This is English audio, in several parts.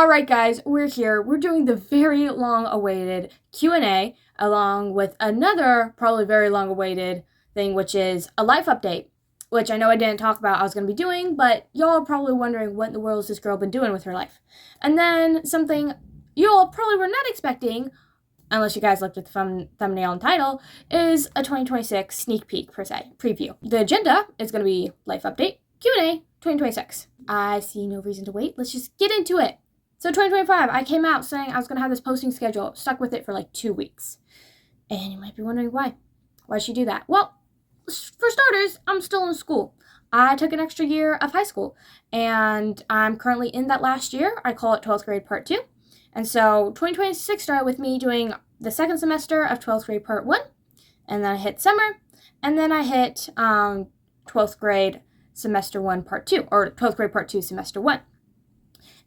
Alright guys, we're here. We're doing the very long-awaited Q&A along with another probably very long-awaited thing, which is a life update, which I know I didn't talk about I was going to be doing, but y'all are probably wondering what in the world has this girl been doing with her life. And then something y'all probably were not expecting, unless you guys looked at the thumbnail and title, is a 2026 sneak peek per se, preview. The agenda is going to be life update, Q&A, 2026. I see no reason to wait. Let's just get into it. So 2025, I came out saying I was going to have this posting schedule, stuck with it for like 2 weeks. And you might be wondering why. Why'd she do that? Well, for starters, I'm still in school. I took an extra year of high school, and I'm currently in that last year. I call it 12th grade part 2. And so 2026 started with me doing the second semester of 12th grade part 1, and then I hit summer, and then I hit 12th grade semester 1 part 2, or 12th grade part 2 semester 1.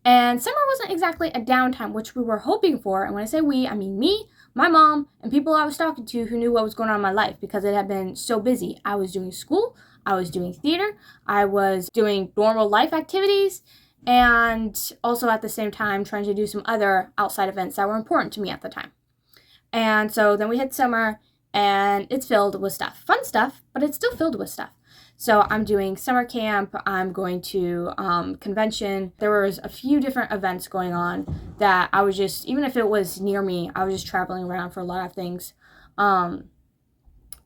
And summer wasn't exactly a downtime, which we were hoping for. And when I say we, I mean me, my mom, and people I was talking to who knew what was going on in my life because it had been so busy. I was doing school, I was doing theater, I was doing normal life activities, and also at the same time trying to do some other outside events that were important to me at the time. And so then we hit summer, and it's filled with stuff. Fun stuff, but it's still filled with stuff. So I'm doing summer camp, I'm going to convention. There was a few different events going on that I was just, even if it was near me, I was just traveling around for a lot of things. And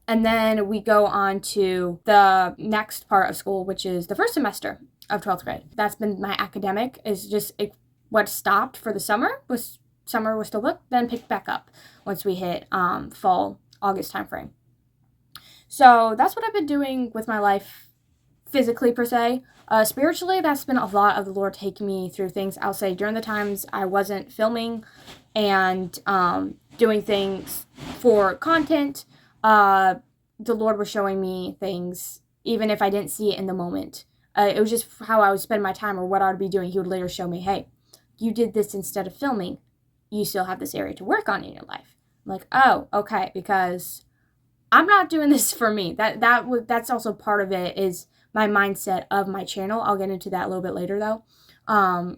then we go on to the next part of school, which is the first semester of 12th grade. That's been my academic, is just what stopped for the summer was still booked, then picked back up once we hit fall, August timeframe. So that's what I've been doing with my life physically per se. Spiritually, that's been a lot of the Lord taking me through things. I'll say during the times I wasn't filming and doing things for content, the Lord was showing me things even if I didn't see it in the moment. It was just how I would spend my time or what I would be doing. He would later show me, hey, you did this instead of filming. You still have this area to work on in your life. I'm like, oh, okay, because I'm not doing this for me. That's also part of it, is my mindset of my channel. I'll get into that a little bit later though.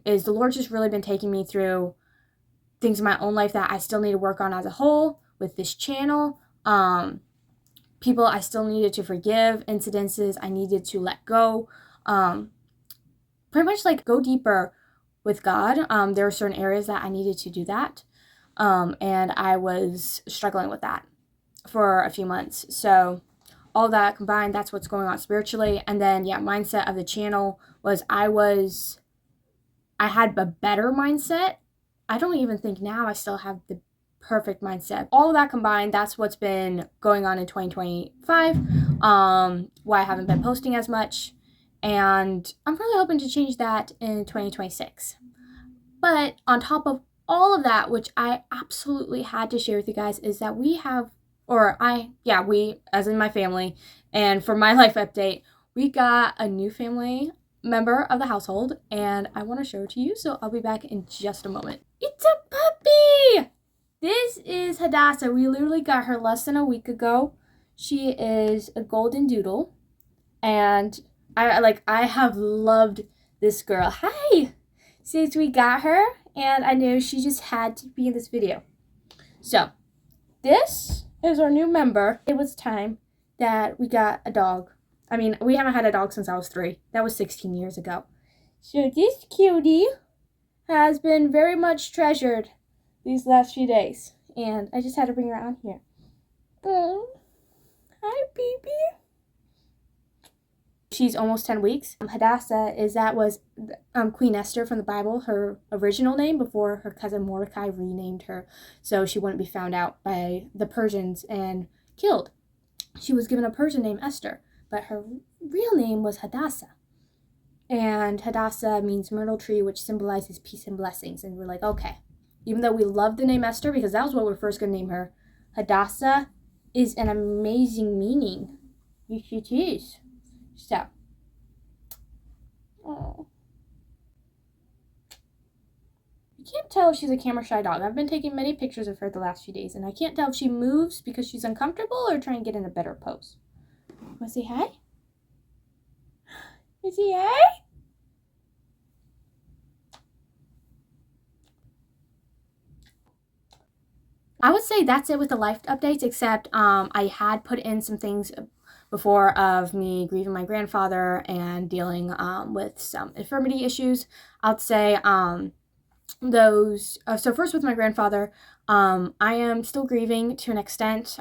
Is the Lord's just really been taking me through things in my own life that I still need to work on as a whole with this channel. People I still needed to forgive, incidences I needed to let go. Pretty much like go deeper with God. There are certain areas that I needed to do that. And I was struggling with that for a few months. So all that combined, that's what's going on spiritually. And then mindset of the channel was I had a better mindset. I don't even think now I still have the perfect mindset. All of that combined, that's what's been going on in 2025. Why I haven't been posting as much. And I'm really hoping to change that in 2026. But on top of all of that, which I absolutely had to share with you guys, is that we, as in my family, and for my life update, we got a new family member of the household, and I want to show it to you, so I'll be back in just a moment. It's a puppy! This is Hadassah. We literally got her less than a week ago. She is a golden doodle, and I have loved this girl. Hi! Since we got her, and I knew she just had to be in this video. So, this is our new member. It was time that we got a dog. I mean, we haven't had a dog since I was 3. That was 16 years ago. So this cutie has been very much treasured these last few days. And I just had to bring her on here. Oh, hi, baby. She's almost 10 weeks. Hadassah was Queen Esther from the Bible, her original name, before her cousin Mordecai renamed her so she wouldn't be found out by the Persians and killed. She was given a Persian name, Esther, but her real name was Hadassah. And Hadassah means myrtle tree, which symbolizes peace and blessings. And we're like, okay, even though we love the name Esther, because that was what we're first going to name her, Hadassah is an amazing meaning. Yes, it is. So, oh, you can't tell if she's a camera shy dog. I've been taking many pictures of her the last few days, and I can't tell if she moves because she's uncomfortable or trying to get in a better pose. Want to say hi? Want to say hi? I would say that's it with the life updates, except I had put in some things before of me grieving my grandfather and dealing with some infirmity issues. I'd say those. So first with my grandfather, I am still grieving to an extent.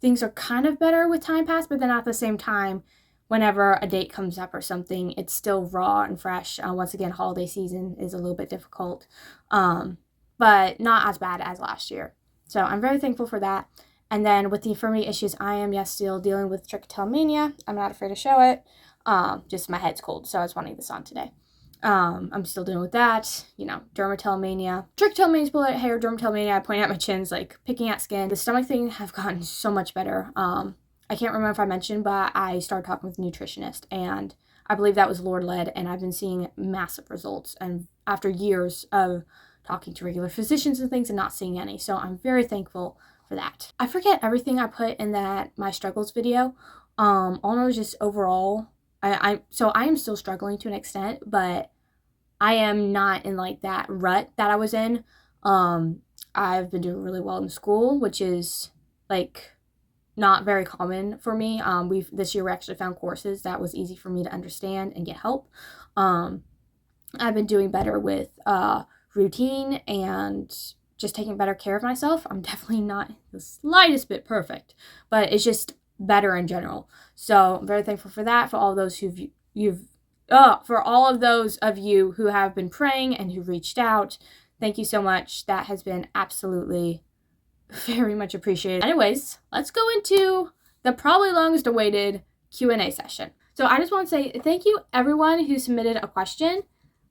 Things are kind of better with time past, but then at the same time, whenever a date comes up or something, it's still raw and fresh. Once again, holiday season is a little bit difficult, but not as bad as last year. So I'm very thankful for that. And then with the infirmity issues, I am, yes, still dealing with trichotillomania. I'm not afraid to show it. Just my head's cold, so I was wanting this on today. I'm still dealing with that, dermatillomania. Trichotillomania is bullet hair, dermatillomania, I point out my chins, like picking at skin. The stomach thing have gotten so much better. I can't remember if I mentioned, but I started talking with a nutritionist, and I believe that was Lord-led, and I've been seeing massive results, and after years of talking to regular physicians and things and not seeing any, so I'm very thankful for that. I forget everything I put in that My Struggles video. All I know is just overall, I am still struggling to an extent, but I am not in like that rut that I was in. I've been doing really well in school, which is like not very common for me. This year we actually found courses that was easy for me to understand and get help. I've been doing better with routine and just taking better care of myself. I'm definitely not the slightest bit perfect, but it's just better in general. So I'm very thankful for that, for all those for all of those of you who have been praying and who reached out. Thank you so much. That has been absolutely very much appreciated. Anyways, let's go into the probably longest awaited Q&A session. So I just want to say thank you everyone who submitted a question.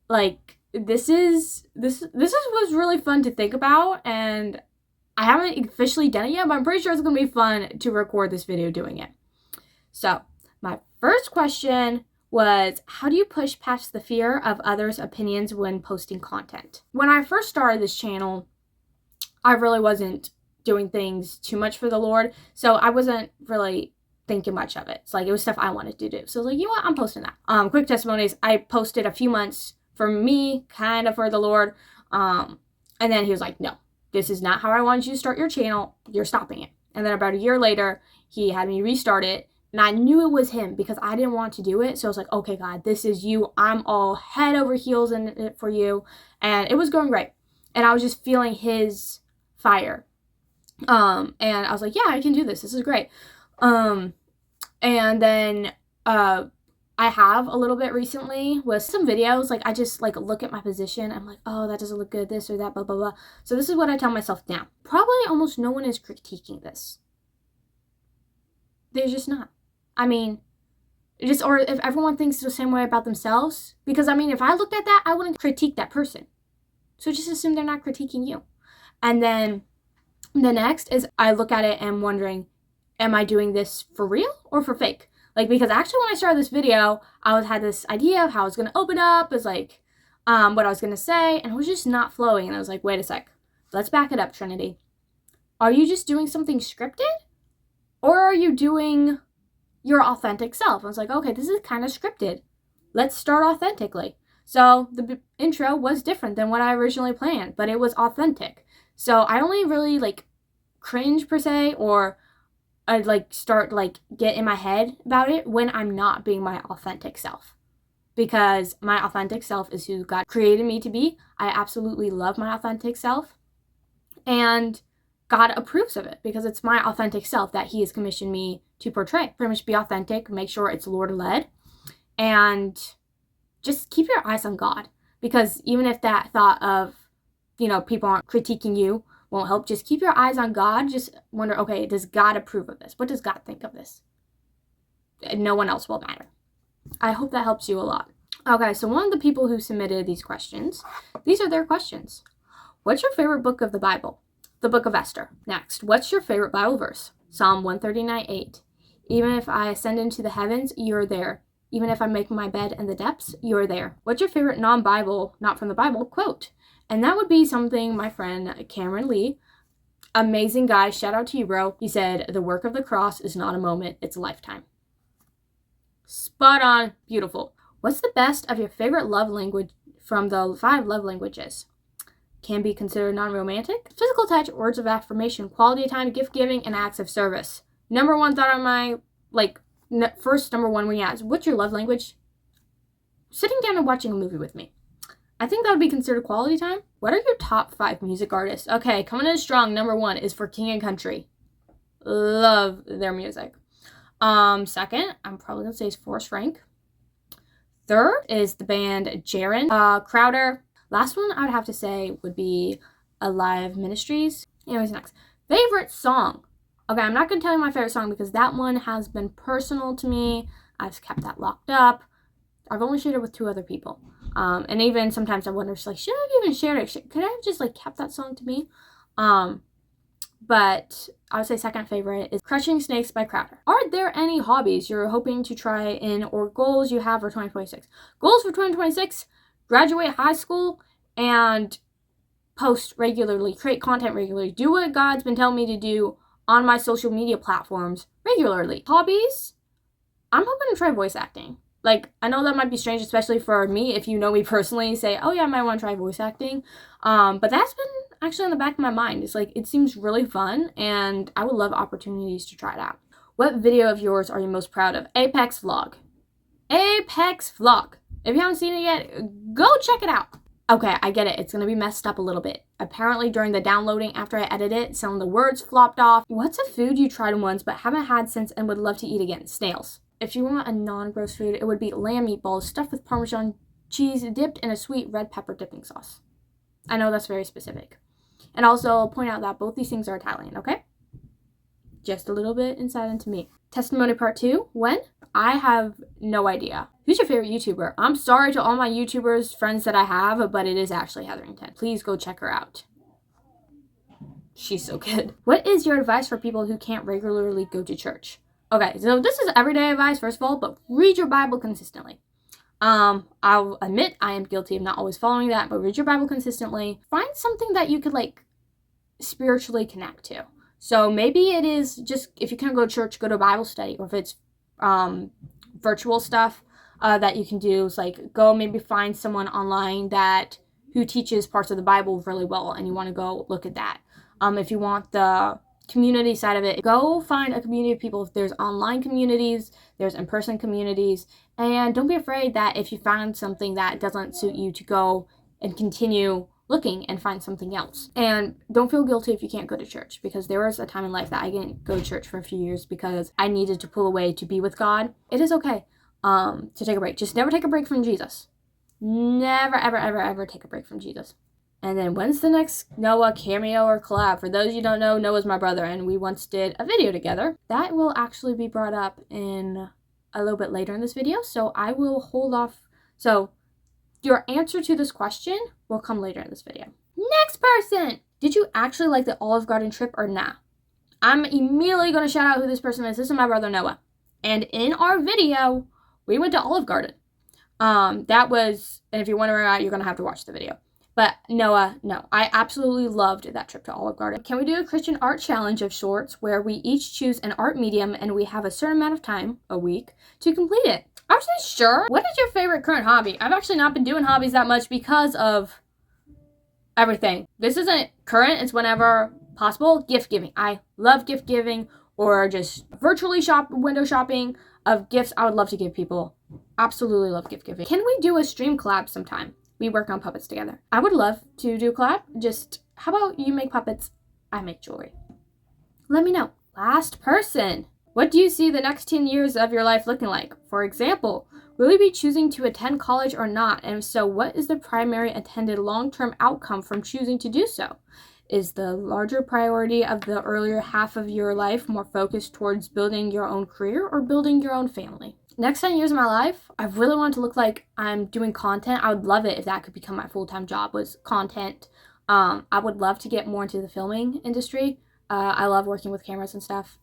Like this was really fun to think about, and I haven't officially done it yet, but I'm pretty sure it's going to be fun to record this video doing it. So my first question was, how do you push past the fear of others' opinions when posting content? When I first started this channel, I really wasn't doing things too much for the Lord, so I wasn't really thinking much of it. It's like it was stuff I wanted to do. So I was like, you know what, I'm posting that. Quick testimonies, I posted a few months for me, kind of for the Lord, and then he was like, no, this is not how I wanted you to start your channel. You're stopping it. And then about a year later, he had me restart it. And I knew it was him because I didn't want to do it. So I was like, okay, God, this is you. I'm all head over heels in it for you. And it was going great. And I was just feeling his fire. And I was like, yeah, I can do this. This is great. And then I have a little bit recently with some videos. Like I just like look at my position. I'm like, oh, that doesn't look good. This or that, blah, blah, blah. So this is what I tell myself now. Probably almost no one is critiquing this. There's just not. I mean, or if everyone thinks the same way about themselves, because I mean, if I looked at that, I wouldn't critique that person. So just assume they're not critiquing you. And then the next is I look at it and wondering, am I doing this for real or for fake? Like, because actually when I started this video, I had this idea of how I was going to open up, is like, what I was going to say, and it was just not flowing. And I was like, wait a sec, let's back it up, Trinity. Are you just doing something scripted? Or are you doing your authentic self? I was like, okay, this is kind of scripted. Let's start authentically. So the intro was different than what I originally planned, but it was authentic. So I only really like cringe per se, or I'd like start like get in my head about it when I'm not being my authentic self. Because my authentic self is who God created me to be. I absolutely love my authentic self. And God approves of it because it's my authentic self that he has commissioned me to portray. Pretty much be authentic, make sure it's Lord-led, and just keep your eyes on God. Because even if that thought of, people aren't critiquing you won't help, just keep your eyes on God. Just wonder, okay, does God approve of this? What does God think of this? No one else will matter. I hope that helps you a lot. Okay, so one of the people who submitted these questions, these are their questions. What's your favorite book of the Bible? The book of Esther. Next, what's your favorite Bible verse? Psalm 139:8. Even if I ascend into the heavens, you're there. Even if I make my bed in the depths, you're there. What's your favorite non-Bible, not from the Bible, quote? And that would be something my friend Cameron Lee, amazing guy, shout out to you, bro. He said, the work of the cross is not a moment, it's a lifetime. Spot on. Beautiful. What's the best of your favorite love language from the 5 love languages? can be considered non-romantic. Physical touch, words of affirmation, quality time, gift giving, and acts of service. Number one thought on my, number one when you ask, what's your love language? Sitting down and watching a movie with me. I think that would be considered quality time. What are your top 5 music artists? Okay, coming in strong, number 1 is for King and Country. Love their music. Second, I'm probably going to say is Forrest Frank. Third is the band Jaren. Crowder. Last one I would have to say would be Alive Ministries. Anyways, next. Favorite song. Okay, I'm not going to tell you my favorite song because that one has been personal to me. I've kept that locked up. I've only shared it with 2 other people. And even sometimes I wonder, should I have even shared it? Could I have just kept that song to me? But I would say second favorite is Crushing Snakes by Crowder. Are there any hobbies you're hoping to try in or goals you have for 2026? Goals for 2026, graduate high school and post regularly, create content regularly, do what God's been telling me to do on my social media platforms regularly. Hobbies, I'm hoping to try voice acting. I know that might be strange, especially for me, if you know me personally, say, oh yeah, I might want to try voice acting. But that's been actually in the back of my mind. It's it seems really fun, and I would love opportunities to try it out. What video of yours are you most proud of? Apex Vlog. Apex Vlog. If you haven't seen it yet, go check it out. Okay, I get it. It's going to be messed up a little bit. Apparently, during the downloading after I edited it, some of the words flopped off. What's a food you tried once but haven't had since and would love to eat again? Snails. If you want a non-gross food, it would be lamb meatballs stuffed with Parmesan cheese dipped in a sweet red pepper dipping sauce. I know that's very specific. And also, I'll point out that both these things are Italian, okay? Just a little bit insight into me. Testimony part 2. When? I have no idea. Who's your favorite YouTuber? I'm sorry to all my YouTubers, friends that I have, but it is actually Heatherington. Please go check her out. She's so good. What is your advice for people who can't regularly go to church? Okay, so this is everyday advice, first of all, but read your Bible consistently. I'll admit I am guilty of not always following that, but read your Bible consistently. Find something that you could spiritually connect to. So maybe it is just, if you can't go to church, go to Bible study, or if it's virtual stuff that you can do, is go maybe find someone online who teaches parts of the Bible really well, and you want to go look at that. If you want the community side of it, go find a community of people. If there's online communities, there's in-person communities, and don't be afraid that if you find something that doesn't suit you, to go and continue looking and find something else. And don't feel guilty if you can't go to church, because there was a time in life that I didn't go to church for a few years because I needed to pull away to be with God. It is okay to take a break. Just never take a break from Jesus. Never, ever, ever, ever take a break from Jesus. And then when's the next Noah cameo or collab? For those you don't know, Noah's my brother, and we once did a video together. That will actually be brought up in a little bit later in this video, so I will hold off. So your answer to this question will come later in this video. Next person! Did you actually like the Olive Garden trip or nah? I'm immediately going to shout out who this person is. This is my brother Noah. And in our video, we went to Olive Garden. And if you're wondering why, you're going to have to watch the video. But Noah, no, I absolutely loved that trip to Olive Garden. Can we do a Christian art challenge of sorts where we each choose an art medium and we have a certain amount of time, a week, to complete it? Actually, sure. What is your favorite current hobby? I've actually not been doing hobbies that much because of everything. This isn't current, it's whenever possible. Gift giving. I love gift giving, or just virtually window shopping of gifts I would love to give people. Absolutely love gift giving. Can we do a stream collab sometime? We work on puppets together. I would love to do a collab. Just, how about you make puppets? I make jewelry. Let me know. Last person. What do you see the next 10 years of your life looking like? For example, will you be choosing to attend college or not? And if so, what is the primary intended long-term outcome from choosing to do so? Is the larger priority of the earlier half of your life more focused towards building your own career or building your own family? Next 10 years of my life, I really want it to look like I'm doing content. I would love it if that could become my full-time job, was content. I would love to get more into the filming industry. I love working with cameras and stuff.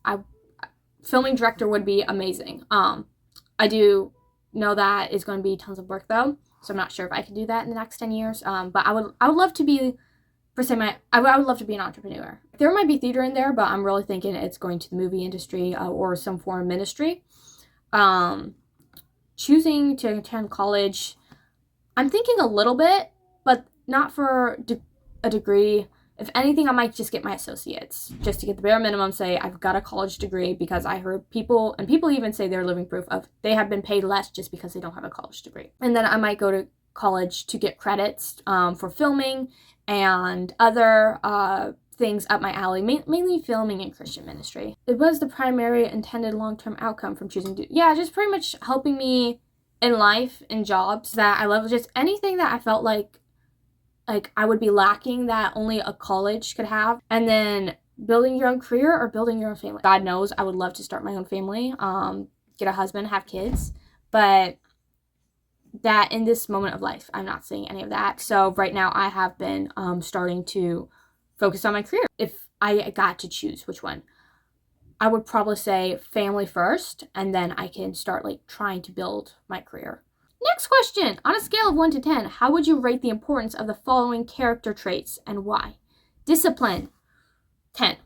Filming director would be amazing. I do know that is going to be tons of work though, so I'm not sure if I can do that in the next 10 years. But I would love to be, I would love to be an entrepreneur. There might be theater in there, but I'm really thinking it's going to the movie industry or some form of ministry. Choosing to attend college, I'm thinking a little bit, but not for a degree. If anything, I might just get my associates, just to get the bare minimum, say I've got a college degree, because I heard people, and people even say they're living proof of, they have been paid less just because they don't have a college degree. And then I might go to college to get credits for filming and other things up my alley, mainly filming and Christian ministry. It was the primary intended long-term outcome from choosing to, just pretty much helping me in life, in jobs that I love, just anything that I felt like I would be lacking that only a college could have. And then building your own career or building your own family. God knows I would love to start my own family, get a husband, have kids, but that in this moment of life, I'm not seeing any of that. So right now I have been starting to focus on my career. If I got to choose which one, I would probably say family first, and then I can start trying to build my career. Next question. On a scale of 1 to 10, how would you rate the importance of the following character traits and why? Discipline, 10.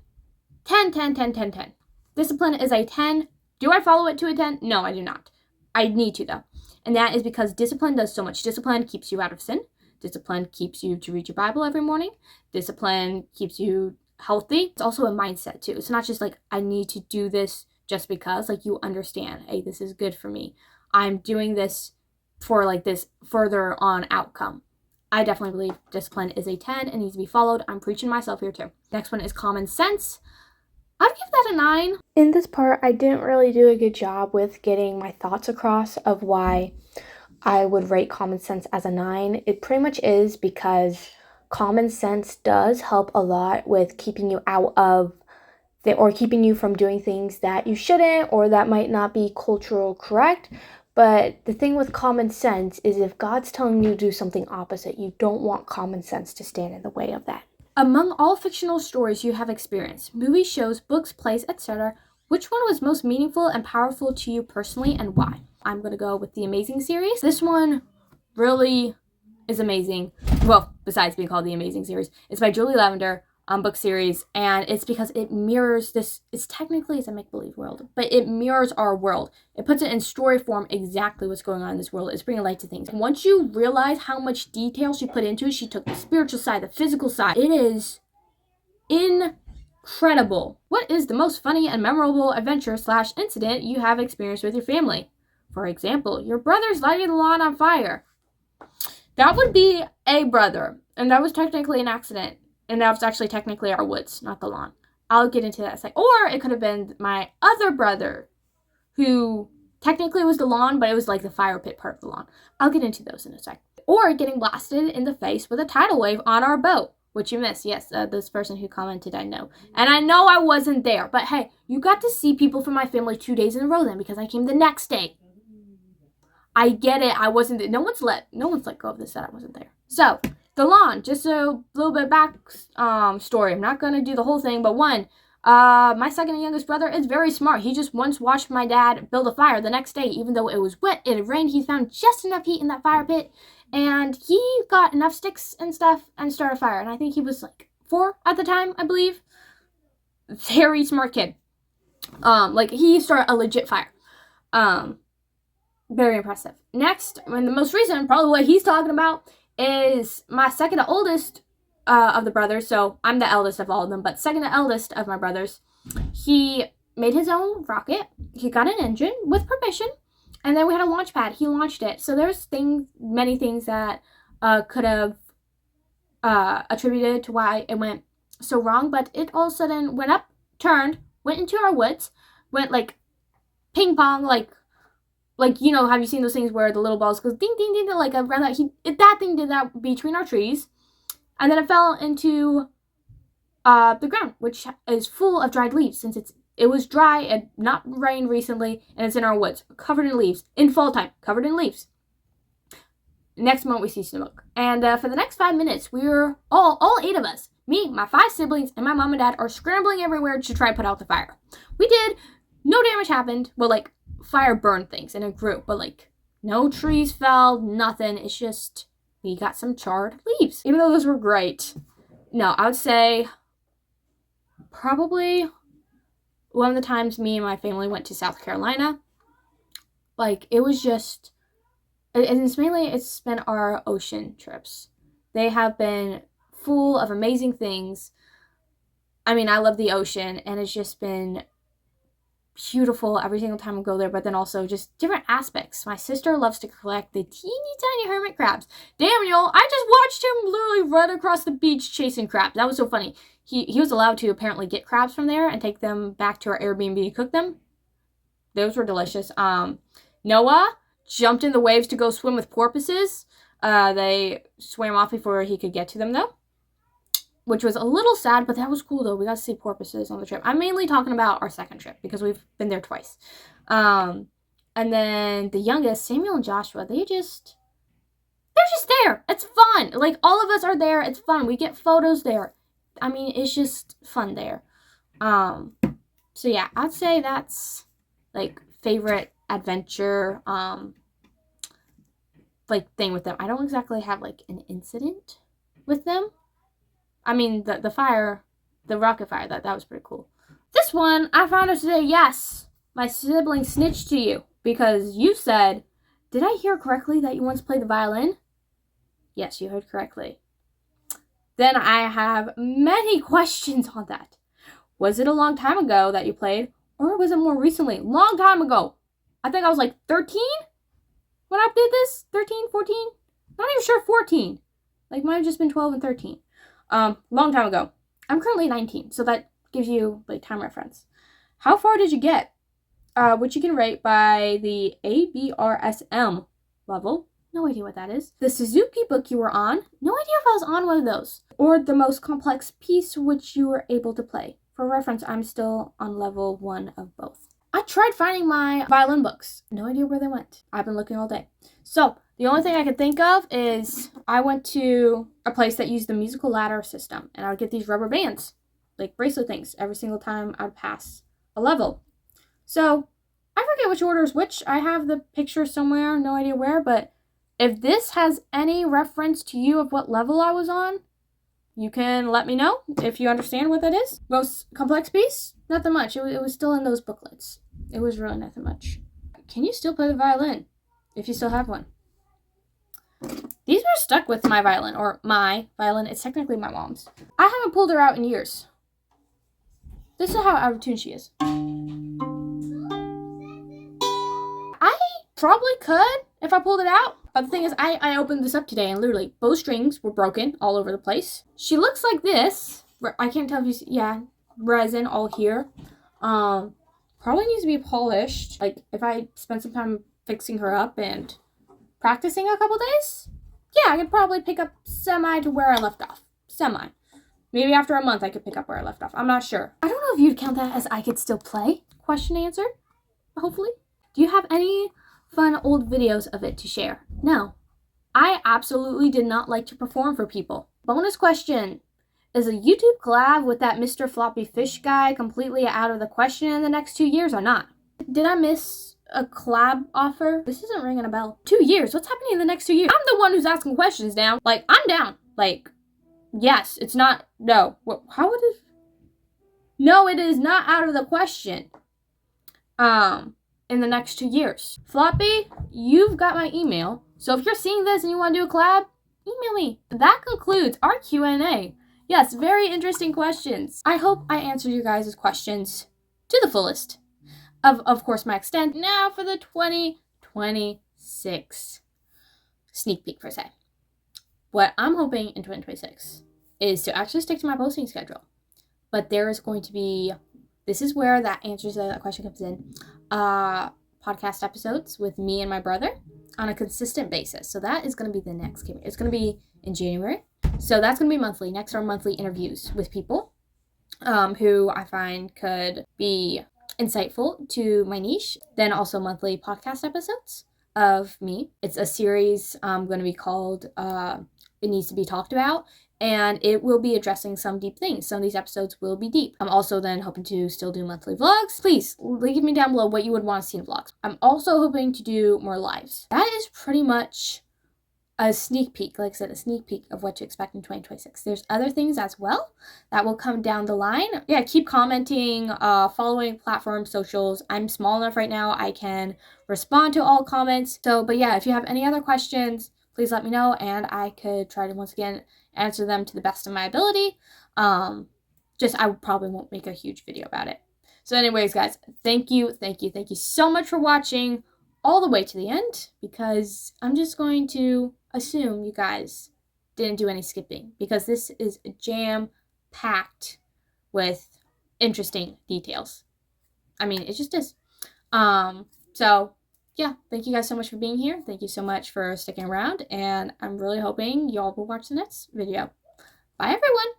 10, 10, 10, 10, 10. Discipline is a 10. Do I follow it to a 10? No, I do not. I need to, though. And that is because discipline does so much. Discipline keeps you out of sin. Discipline keeps you to read your Bible every morning. Discipline keeps you healthy. It's also a mindset, too. It's not just I need to do this just because. You understand, hey, this is good for me. I'm doing this for this further on outcome. I definitely believe discipline is a 10 and needs to be followed. I'm preaching myself here too. Next one is common sense. I'd give that a 9. In this part, I didn't really do a good job with getting my thoughts across of why I would rate common sense as a 9. It pretty much is because common sense does help a lot with keeping you out of or keeping you from doing things that you shouldn't or that might not be cultural correct. But the thing with common sense is if God's telling you to do something opposite, you don't want common sense to stand in the way of that. Among all fictional stories you have experienced, movies, shows, books, plays, etc., which one was most meaningful and powerful to you personally and why? I'm going to go with the Amazing series. This one really is amazing. Well, besides being called the Amazing series, it's by Julie Lavender. Book series, and it's because it mirrors this. It's a make-believe world, but it mirrors our world. It puts it in story form exactly what's going on in this world. It's bringing light to things. Once you realize how much detail she put into it, she took the spiritual side, the physical side. It is incredible. What is the most funny and memorable adventure / incident you have experienced with your family? For example, your brother's lighting the lawn on fire. That would be a brother, and that was technically an accident. And that was actually technically our woods, not the lawn. I'll get into that second. Or it could have been my other brother, who technically was the lawn, but it was the fire pit part of the lawn. I'll get into those in a sec. Or getting blasted in the face with a tidal wave on our boat, which you missed. Yes, this person who commented, I know. And I know I wasn't there. But hey, you got to see people from my family 2 days in a row then, because I came the next day. I get it. I wasn't there. No one's let go of this that I wasn't there. So, the lawn, just a little bit back story. I'm not going to do the whole thing, but one, my second and youngest brother is very smart. He just once watched my dad build a fire the next day, even though it was wet, it had rained. He found just enough heat in that fire pit, and he got enough sticks and stuff and started a fire. And I think he was 4 at the time, I believe. Very smart kid. He started a legit fire. Very impressive. Next, and the most recent, probably what he's talking about, is my second to oldest of the brothers. So I'm the eldest of all of them, but second to eldest of my brothers. He made his own rocket. He got an engine with permission, and then we had a launch pad. He launched it. So there's many things that could have attributed to why it went so wrong, but it all of a sudden went up, turned, went into our woods, went ping pong, have you seen those things where the little balls goes ding, ding, ding, around that? That thing did that between our trees. And then it fell into the ground, which is full of dried leaves since it was dry and not rained recently, and it's in our woods, covered in leaves, in fall time, covered in leaves. Next moment we see smoke. And for the next 5 minutes, we were, all 8 of us, me, my 5 siblings, and my mom and dad are scrambling everywhere to try to put out the fire. We did. No damage happened. Well, fire burned things in a group, but no trees fell, nothing. It's just we got some charred leaves, even though those were great. No, I would say probably one of the times me and my family went to South Carolina. It was just, and it's been our ocean trips. They have been full of amazing things. I mean, I love the ocean, and it's just been beautiful every single time I go there, but then also just different aspects. My sister loves to collect the teeny tiny hermit crabs. Daniel, I just watched him literally run across the beach chasing crabs. That was so funny. He was allowed to apparently get crabs from there and take them back to our Airbnb and cook them. Those were delicious. Noah jumped in the waves to go swim with porpoises. They swam off before he could get to them, though, which was a little sad, but that was cool, though. We got to see porpoises on the trip. I'm mainly talking about our second trip because we've been there twice. And then the youngest, Samuel and Joshua, they're just there. It's fun. Like, all of us are there. It's fun. We get photos there. I mean, it's just fun there. So yeah, I'd say that's like favorite adventure like thing with them. I don't exactly have like an incident with them. I mean, the fire, the rocket fire, that was pretty cool. This one, I found out today, yes, my sibling snitched to you because you said, did I hear correctly that you once played the violin? Yes, you heard correctly. Then I have many questions on that. Was it a long time ago that you played, or was it more recently? Long time ago. I think I was like 13 when I did this. 13, 14? Not even sure 14. Like, might have just been 12 and 13. Long time ago. I'm currently 19, so that gives you like time reference. How far did you get? Which you can rate by the ABRSM level. No idea what that is. The Suzuki book you were on. No idea if I was on one of those. Or the most complex piece which you were able to play. For reference, I'm still on level 1 of both. I tried finding my violin books. No idea where they went. I've been looking all day. So, the only thing I could think of is I went to a place that used the musical ladder system. And I would get these rubber bands, like bracelet things, every single time I'd pass a level. So, I forget which order is which. I have the picture somewhere, no idea where, but if this has any reference to you of what level I was on, you can let me know if you understand what that is. Most complex piece? Nothing much. It was still in those booklets. It was really nothing much. Can you still play the violin? If you still have one. These were stuck with my violin, or my violin. It's technically my mom's. I haven't pulled her out in years. This is how out of tune she is. I probably could if I pulled it out. But the thing is, I opened this up today and literally both strings were broken all over the place. She looks like this. I can't tell if you see, yeah, resin all here. Probably needs to be polished. Like, if I spend some time fixing her up and practicing a couple days, yeah, I could probably pick up semi to where I left off. Semi. Maybe after a month I could pick up where I left off. I'm not sure. I don't know if you'd count that as I could still play. Question answered. Hopefully. Do you have any fun old videos of it to share? No. I absolutely did not like to perform for people. Bonus question. Is a YouTube collab with that Mr. Floppy Fish guy completely out of the question in the next 2 years or not? Did I miss a collab offer? This isn't ringing a bell. 2 years? What's happening in the next 2 years? I'm the one who's asking questions now. Like, I'm down. Like, yes, it's not. No. What? How would it? No, it is not out of the question. In the next 2 years. Floppy, you've got my email. So if you're seeing this and you want to do a collab, email me. That concludes our Q&A. Yes, very interesting questions. I hope I answered you guys' questions to the fullest. Of course, my extent. Now for the 2026 sneak peek, per se. What I'm hoping in 2026 is to actually stick to my posting schedule. But there is going to be, this is where that answer to that question comes in, podcast episodes with me and my brother on a consistent basis. So that is going to be the next game. It's going to be in January. So that's going to be monthly. Next are monthly interviews with people who I find could be insightful to my niche. Then also monthly podcast episodes of me. It's a series going to be called It Needs to Be Talked About. And it will be addressing some deep things. Some of these episodes will be deep. I'm also then hoping to still do monthly vlogs. Please leave me down below what you would want to see in vlogs. I'm also hoping to do more lives. That is pretty much a sneak peek, like I said, a sneak peek of what to expect in 2026. There's other things as well that will come down the line. Yeah, keep commenting, following platforms, socials. I'm small enough right now, I can respond to all comments. So, but yeah, if you have any other questions, please let me know, and I could try to once again answer them to the best of my ability. I probably won't make a huge video about it. So anyways, guys, thank you so much for watching all the way to the end, because I'm just going to assume you guys didn't do any skipping, because this is jam-packed with interesting details. I mean, it just is. So yeah, thank you guys so much for being here. Thank you so much for sticking around, and I'm really hoping y'all will watch the next video. Bye, everyone!